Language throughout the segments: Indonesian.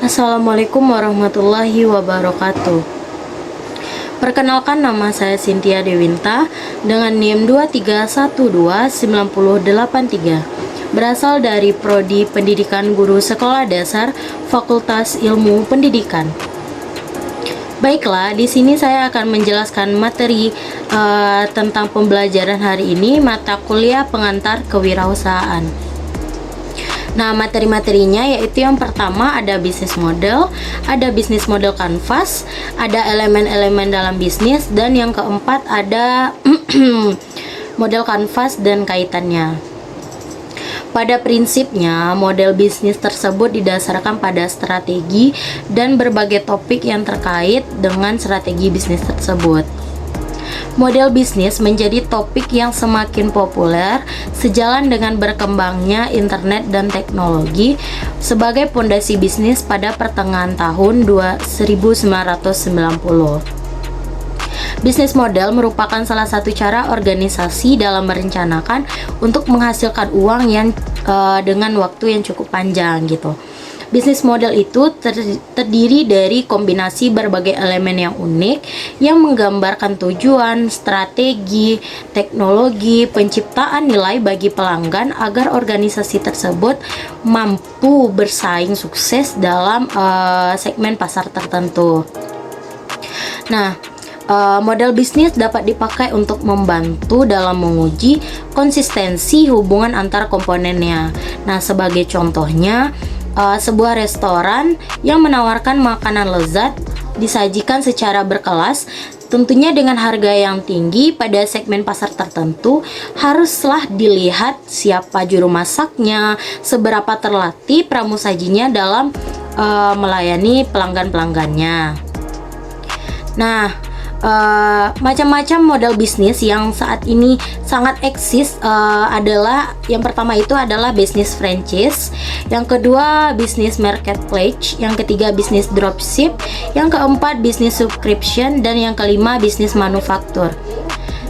Assalamualaikum warahmatullahi wabarakatuh. Perkenalkan, nama saya Cynthia Dewinta dengan NIM 23129083. Berasal dari Prodi Pendidikan Guru Sekolah Dasar Fakultas Ilmu Pendidikan. Baiklah, di sini saya akan menjelaskan materi tentang pembelajaran hari ini, mata kuliah pengantar kewirausahaan. Nah, materi-materinya yaitu yang pertama ada bisnis model, ada bisnis model kanvas, ada elemen-elemen dalam bisnis, dan yang keempat ada model kanvas dan kaitannya. Pada prinsipnya, model bisnis tersebut didasarkan pada strategi dan berbagai topik yang terkait dengan strategi bisnis tersebut. Model bisnis menjadi topik yang semakin populer sejalan dengan berkembangnya internet dan teknologi sebagai pondasi bisnis pada pertengahan tahun 1990. Bisnis model merupakan salah satu cara organisasi dalam merencanakan untuk menghasilkan uang yang dengan waktu yang cukup panjang gitu. Bisnis model itu terdiri dari kombinasi berbagai elemen yang unik yang menggambarkan tujuan, strategi, teknologi, penciptaan nilai bagi pelanggan agar organisasi tersebut mampu bersaing sukses dalam segmen pasar tertentu. Nah, model bisnis dapat dipakai untuk membantu dalam menguji konsistensi hubungan antar komponennya. Nah, sebagai contohnya, sebuah restoran yang menawarkan makanan lezat disajikan secara berkelas, tentunya dengan harga yang tinggi pada segmen pasar tertentu, haruslah dilihat siapa juru masaknya, seberapa terlatih pramusajinya dalam melayani pelanggan-pelanggannya. Nah, macam-macam model bisnis yang saat ini sangat eksis adalah yang pertama itu adalah bisnis franchise, yang kedua bisnis marketplace, yang ketiga bisnis dropship, yang keempat bisnis subscription, dan yang kelima bisnis manufaktur.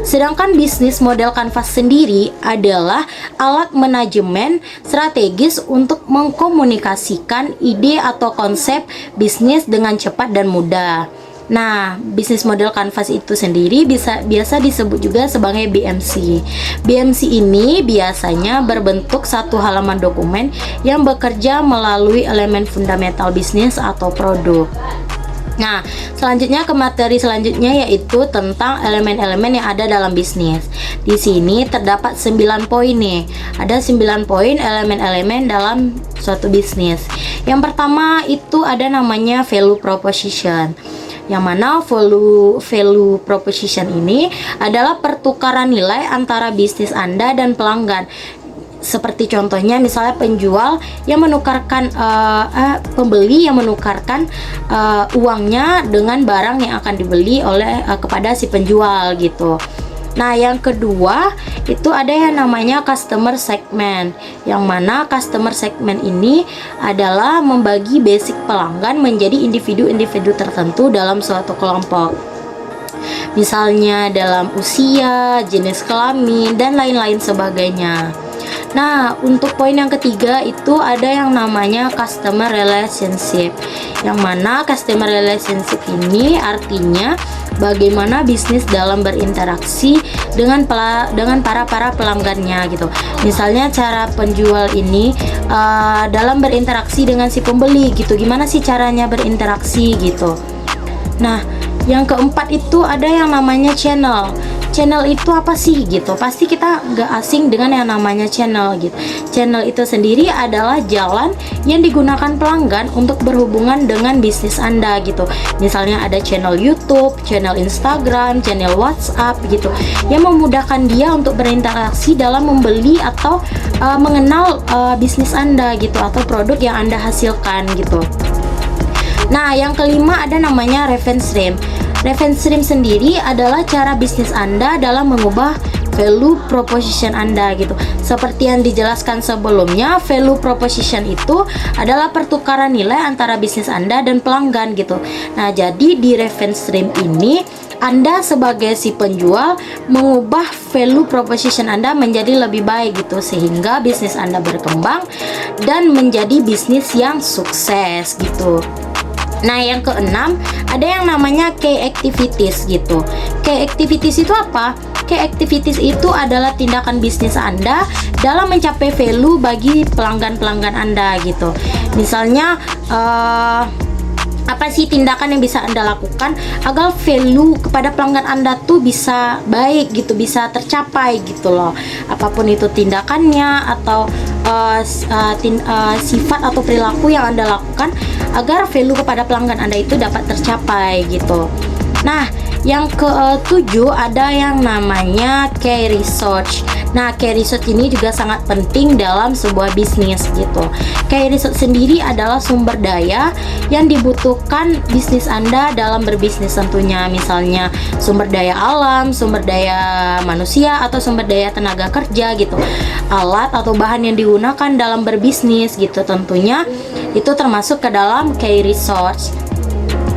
Sedangkan bisnis model kanvas sendiri adalah alat manajemen strategis untuk mengkomunikasikan ide atau konsep bisnis dengan cepat dan mudah. Nah, bisnis model kanvas itu sendiri biasa disebut juga sebagai BMC. BMC ini biasanya berbentuk satu halaman dokumen yang bekerja melalui elemen fundamental bisnis atau produk. Nah, selanjutnya ke materi selanjutnya yaitu tentang elemen-elemen yang ada dalam bisnis. Di sini terdapat 9 poin nih. Ada 9 poin elemen-elemen dalam suatu bisnis. Yang pertama itu ada namanya value proposition. Yang mana value proposition ini adalah pertukaran nilai antara bisnis Anda dan pelanggan. Seperti contohnya misalnya penjual yang menukarkan pembeli yang menukarkan uangnya dengan barang yang akan dibeli oleh kepada si penjual gitu. Nah, yang kedua itu ada yang namanya customer segment, yang mana customer segment ini adalah membagi basic pelanggan menjadi individu-individu tertentu dalam suatu kelompok. Misalnya dalam usia, jenis kelamin, dan lain-lain sebagainya. Nah, untuk poin yang ketiga itu ada yang namanya customer relationship, yang mana customer relationship ini artinya bagaimana bisnis dalam berinteraksi dengan para pelanggannya gitu. Misalnya cara penjual ini dalam berinteraksi dengan si pembeli gitu. Gimana sih caranya berinteraksi gitu. Nah, yang keempat itu ada yang namanya channel. Channel itu apa sih gitu? Pasti kita gak asing dengan yang namanya channel gitu. Channel itu sendiri adalah jalan yang digunakan pelanggan untuk berhubungan dengan bisnis Anda gitu. Misalnya ada channel YouTube, channel Instagram, channel WhatsApp gitu, yang memudahkan dia untuk berinteraksi dalam membeli atau mengenal bisnis Anda gitu, atau produk yang Anda hasilkan gitu. Nah, yang kelima ada namanya revenue stream. Revenue stream sendiri adalah cara bisnis Anda dalam mengubah value proposition Anda gitu. Seperti yang dijelaskan sebelumnya, value proposition itu adalah pertukaran nilai antara bisnis Anda dan pelanggan gitu. Nah, jadi di revenue stream ini Anda sebagai si penjual mengubah value proposition Anda menjadi lebih baik gitu, sehingga bisnis Anda berkembang dan menjadi bisnis yang sukses gitu. Nah, yang keenam, ada yang namanya key activities gitu. Key activities itu apa? Key activities itu adalah tindakan bisnis Anda dalam mencapai value bagi pelanggan-pelanggan Anda gitu. Misalnya, apa sih tindakan yang bisa Anda lakukan agar value kepada pelanggan Anda tuh bisa baik gitu, bisa tercapai gitu loh. Apapun itu tindakannya atau sifat atau perilaku yang Anda lakukan agar value kepada pelanggan Anda itu dapat tercapai gitu. Nah, yang ketujuh ada yang namanya key research. Nah, key research ini juga sangat penting dalam sebuah bisnis gitu. Key research sendiri adalah sumber daya yang dibutuhkan bisnis Anda dalam berbisnis tentunya. Misalnya sumber daya alam, sumber daya manusia, atau sumber daya tenaga kerja gitu. Alat atau bahan yang digunakan dalam berbisnis gitu tentunya itu termasuk ke dalam key research.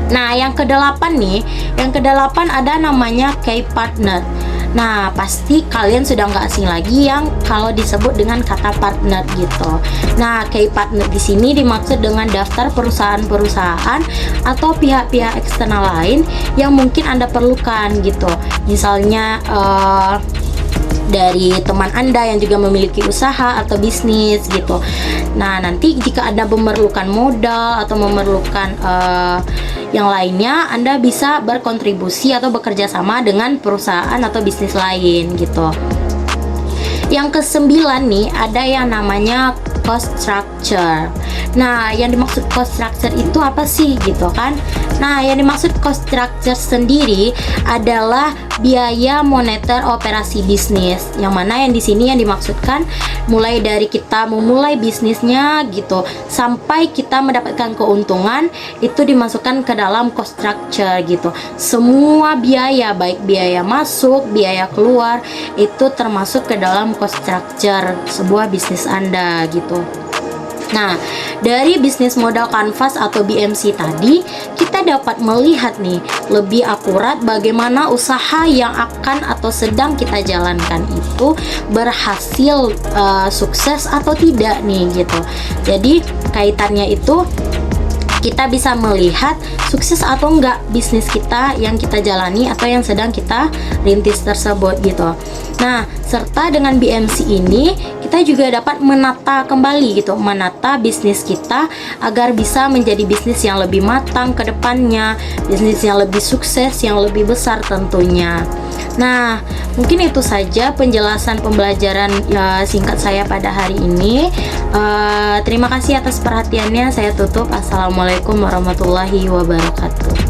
Nah, yang kedelapan nih, yang kedelapan ada namanya key partner. Nah, pasti kalian sudah nggak asing lagi yang kalau disebut dengan kata partner gitu. Nah, key partner di sini dimaksud dengan daftar perusahaan-perusahaan atau pihak-pihak eksternal lain yang mungkin Anda perlukan gitu. Misalnya dari teman Anda yang juga memiliki usaha atau bisnis gitu. Nah, nanti jika Anda memerlukan modal atau memerlukan yang lainnya, Anda bisa berkontribusi atau bekerja sama dengan perusahaan atau bisnis lain gitu. Yang kesembilan nih, ada yang namanya cost structure. Nah, yang dimaksud cost structure itu apa sih gitu kan? Nah, yang dimaksud cost structure sendiri adalah biaya moneter operasi bisnis. Yang mana yang di sini yang dimaksudkan mulai dari kita memulai bisnisnya gitu sampai kita mendapatkan keuntungan itu dimasukkan ke dalam cost structure gitu. Semua biaya, baik biaya masuk, biaya keluar, itu termasuk ke dalam cost structure sebuah bisnis Anda gitu. Nah, dari bisnis modal kanvas atau BMC tadi, kita dapat melihat nih lebih akurat bagaimana usaha yang akan atau sedang kita jalankan itu berhasil sukses atau tidak nih gitu. Jadi kaitannya itu kita bisa melihat sukses atau enggak bisnis kita yang kita jalani atau yang sedang kita rintis tersebut gitu. Nah, serta dengan BMC ini kita juga dapat menata kembali gitu, menata bisnis kita agar bisa menjadi bisnis yang lebih matang ke depannya, bisnis yang lebih sukses, yang lebih besar tentunya. Nah, mungkin itu saja penjelasan pembelajaran singkat saya pada hari ini. Terima kasih atas perhatiannya. Saya tutup. Assalamualaikum warahmatullahi wabarakatuh.